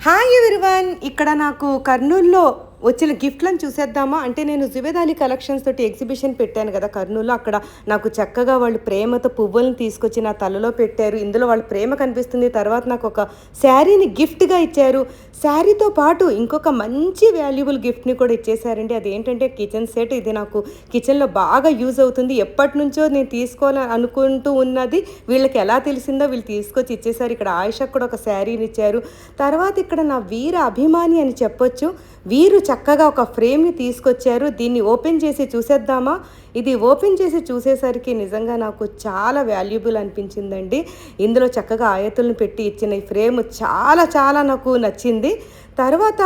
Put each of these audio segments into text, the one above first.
Hi everyone. ఇక్కడ నాకు కర్నూలులో వచ్చిన గిఫ్ట్లను చూసేద్దామా అంటే నేను జుబేద్ అలీ కలెక్షన్స్ తోటి ఎగ్జిబిషన్ పెట్టాను కదా కర్నూలులో. అక్కడ నాకు చక్కగా వాళ్ళు ప్రేమతో పువ్వులను తీసుకొచ్చి నా తలలో పెట్టారు. ఇందులో వాళ్ళ ప్రేమ కనిపిస్తుంది. తర్వాత నాకు ఒక శారీని గిఫ్ట్గా ఇచ్చారు. శారీతో పాటు ఇంకొక మంచి వాల్యుబుల్ గిఫ్ట్ని కూడా ఇచ్చేసారండి. అదేంటంటే కిచెన్ సెట్. ఇది నాకు కిచెన్లో బాగా యూజ్ అవుతుంది. ఎప్పటి నుంచో నేను తీసుకోవాలని అనుకుంటూ ఉన్నది వీళ్ళకి ఎలా తెలిసిందో వీళ్ళు తీసుకొచ్చి ఇచ్చేసారు. ఇక్కడ ఆయిషకు కూడా ఒక శారీని ఇచ్చారు. తర్వాత ఇక్కడ నా వీర అభిమాని అని చెప్పొచ్చు. వీరు చక్కగా ఒక ఫ్రేమ్ని తీసుకొచ్చారు. దీన్ని ఓపెన్ చేసి చూసేద్దామా? ఇది ఓపెన్ చేసి చూసేసరికి నిజంగా నాకు చాలా వాల్యుబుల్ అనిపించిందండి. ఇందులో చక్కగా ఆయతులను పెట్టి ఇచ్చిన ఈ ఫ్రేమ్ చాలా చాలా నాకు నచ్చింది. తర్వాత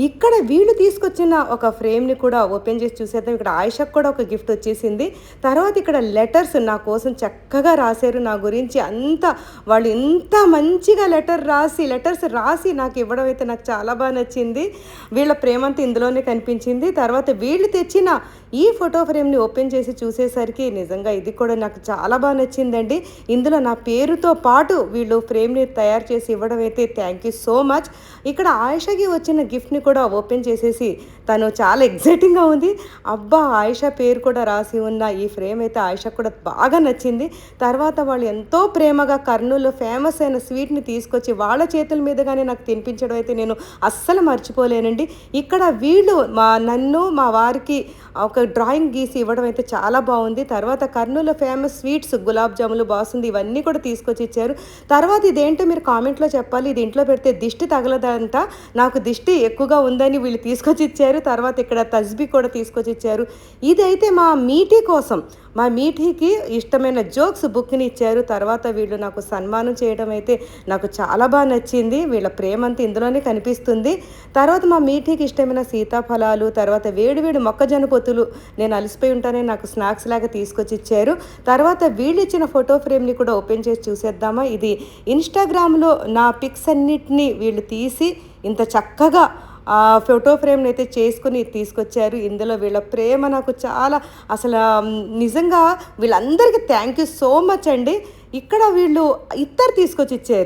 ఇక్కడ వీళ్ళు తీసుకొచ్చిన ఒక ఫ్రేమ్ని కూడా ఓపెన్ చేసి చూసేద్దాం. ఇక్కడ ఆయిషకు కూడా ఒక గిఫ్ట్ వచ్చేసింది. తర్వాత ఇక్కడ లెటర్స్ నా కోసం చక్కగా రాశారు. నా గురించి వాళ్ళు ఎంత మంచిగా లెటర్స్ రాసి నాకు ఇవ్వడం అయితే నాకు చాలా బాగా నచ్చింది. వీళ్ళ ప్రేమంతా ఇందులోనే కనిపించింది. తర్వాత వీళ్ళు తెచ్చిన ఈ ఫోటో ఫ్రేమ్ని ఓపెన్ చేసి చూసేసరికి నిజంగా ఇది కూడా నాకు చాలా బాగా నచ్చిందండి. ఇందులో నా పేరుతో పాటు వీళ్ళు ఫ్రేమ్ని తయారు చేసి ఇవ్వడం అయితే థ్యాంక్ యూ సో మచ్. ఇక్కడ ఆయిషకి వచ్చిన గిఫ్ట్ని కూడా ఓపెన్ చేసేసి తను చాలా ఎగ్జైటింగ్గా ఉంది. అబ్బా, ఆయిషా పేరు కూడా రాసి ఉన్న ఈ ఫ్రేమ్ అయితే ఆయిషకు కూడా బాగా నచ్చింది. తర్వాత వాళ్ళు ఎంతో ప్రేమగా కర్నూలులో ఫేమస్ అయిన స్వీట్ని తీసుకొచ్చి వాళ్ళ చేతుల మీదుగానే నాకు తినిపించడం అయితే నేను అస్సలు మర్చిపోలేనండి. ఇక్కడ వీళ్ళు నన్ను మా వారికి ఒక డ్రాయింగ్ గీసి ఇవ్వడం అయితే చాలా బాగుంది. తర్వాత కర్నూలులో ఫేమస్ స్వీట్స్ గులాబ్ జాములు, బాసుంది ఇవన్నీ కూడా తీసుకొచ్చి ఇచ్చారు. తర్వాత ఇదేంటో మీరు కామెంట్లో చెప్పాలి. ఇది ఇంట్లో పెడితే దిష్టి తగలదంట. నాకు దిష్టి ఎక్కువగా ఉందని వీళ్ళు తీసుకొచ్చి ఇచ్చారు. తర్వాత ఇక్కడ తస్బీ కూడా తీసుకొచ్చి ఇచ్చారు. ఇదైతే మా మీఠీ కోసం, మా మీఠీకి ఇష్టమైన జోక్స్ బుక్ని ఇచ్చారు. తర్వాత వీళ్ళు నాకు సన్మానం చేయడం అయితే నాకు చాలా బాగా నచ్చింది. వీళ్ళ ప్రేమంతా ఇందులోనే కనిపిస్తుంది. తర్వాత మా మీఠీకి ఇష్టమైన సీతాఫలాలు, తర్వాత వేడివేడి మొక్కజొన్న పొత్తులు, నేను అలసిపోయి ఉంటానే నాకు స్నాక్స్ లాగా తీసుకొచ్చి ఇచ్చారు. తర్వాత వీళ్ళు ఇచ్చిన ఫోటో ఫ్రేమ్ని కూడా ఓపెన్ చేసి చూసేద్దామా? ఇది ఇన్స్టాగ్రామ్లో నా పిక్స్ అన్నిటినీ వీళ్ళు తీసి ఇంత చక్కగా ఫోటో ఫ్రేమ్ని అయితే చేసుకుని తీసుకొచ్చారు. ఇందులో వీళ్ళ ప్రేమ నాకు చాలా అసలు నిజంగా వీళ్ళందరికీ థ్యాంక్ యూ సో మచ్ అండి. ఇక్కడ వీళ్ళు ఇద్దరు తీసుకొచ్చి ఇచ్చారు.